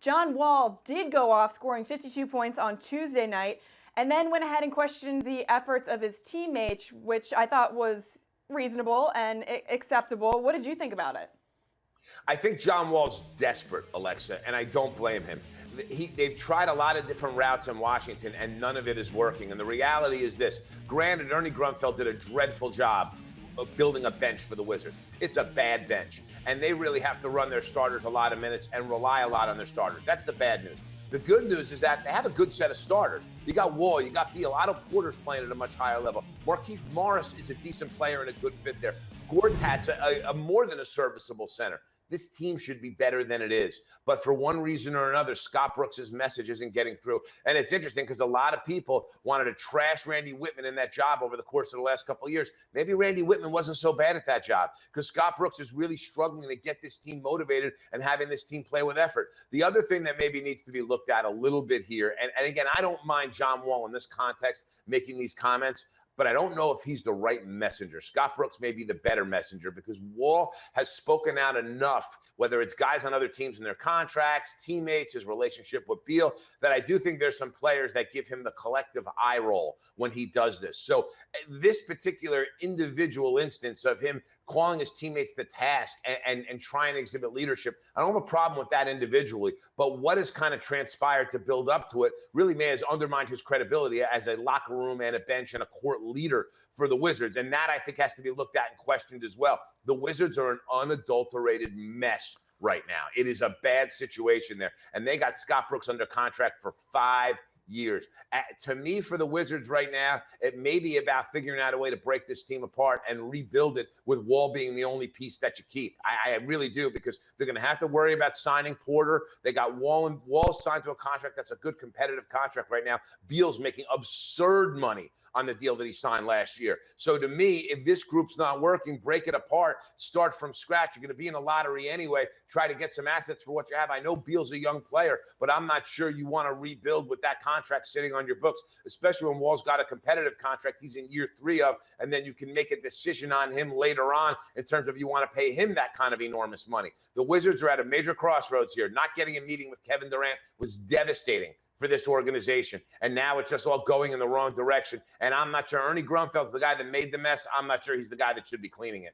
John Wall did go off, scoring 52 points on Tuesday night, and then went ahead and questioned the efforts of his teammates, which I thought was reasonable and acceptable. What did you think about it? I think John Wall's desperate, Alexa, and I don't blame him. They've tried a lot of different routes in Washington, and none of it is working. And the reality is this. Granted, Ernie Grunfeld did a dreadful job of building a bench for the Wizards. It's a bad bench, and they really have to run their starters a lot of minutes and rely a lot on their starters. That's the bad news. The good news is that they have a good set of starters. You got Wall, you got Beal. Otto Porter's playing at a much higher level. Markieff Morris is a decent player and a good fit there. Gortat's a more than a serviceable center. This team should be better than it is. But for one reason or another, Scott Brooks' message isn't getting through. And it's interesting because a lot of people wanted to trash Randy Whitman in that job over the course of the last couple of years. Maybe Randy Whitman wasn't so bad at that job because Scott Brooks is really struggling to get this team motivated and having this team play with effort. The other thing that maybe needs to be looked at a little bit here, and again, I don't mind John Wall in this context making these comments, but I don't know if he's the right messenger. Scott Brooks may be the better messenger because Wall has spoken out enough, whether it's guys on other teams and their contracts, teammates, his relationship with Beal, that I do think there's some players that give him the collective eye roll when he does this. So this particular individual instance of him calling his teammates to task and trying to exhibit leadership, I don't have a problem with that individually, but what has kind of transpired to build up to it really may has undermined his credibility as a locker room and a bench and a court leader for the Wizards. And that, I think, has to be looked at and questioned as well. The Wizards are an unadulterated mess right now. It is a bad situation there. And they got Scott Brooks under contract for 5 years. To me, for the Wizards right now, it may be about figuring out a way to break this team apart and rebuild it with Wall being the only piece that you keep. I really do, because they're going to have to worry about signing Porter. They got Wall signed to a contract that's a good competitive contract right now. Beal's making absurd money on the deal that he signed last year. So to me, if this group's not working, break it apart, start from scratch. You're going to be in the lottery anyway. Try to get some assets for what you have. I know Beal's a young player, but I'm not sure you want to rebuild with that contract sitting on your books, especially when Wall's got a competitive contract he's in year 3 of, and then you can make a decision on him later on in terms of you want to pay him that kind of enormous money. The Wizards are at a major crossroads here. Not getting a meeting with Kevin Durant was devastating for this organization. And now it's just all going in the wrong direction. And I'm not sure Ernie Grunfeld's the guy that made the mess. I'm not sure he's the guy that should be cleaning it.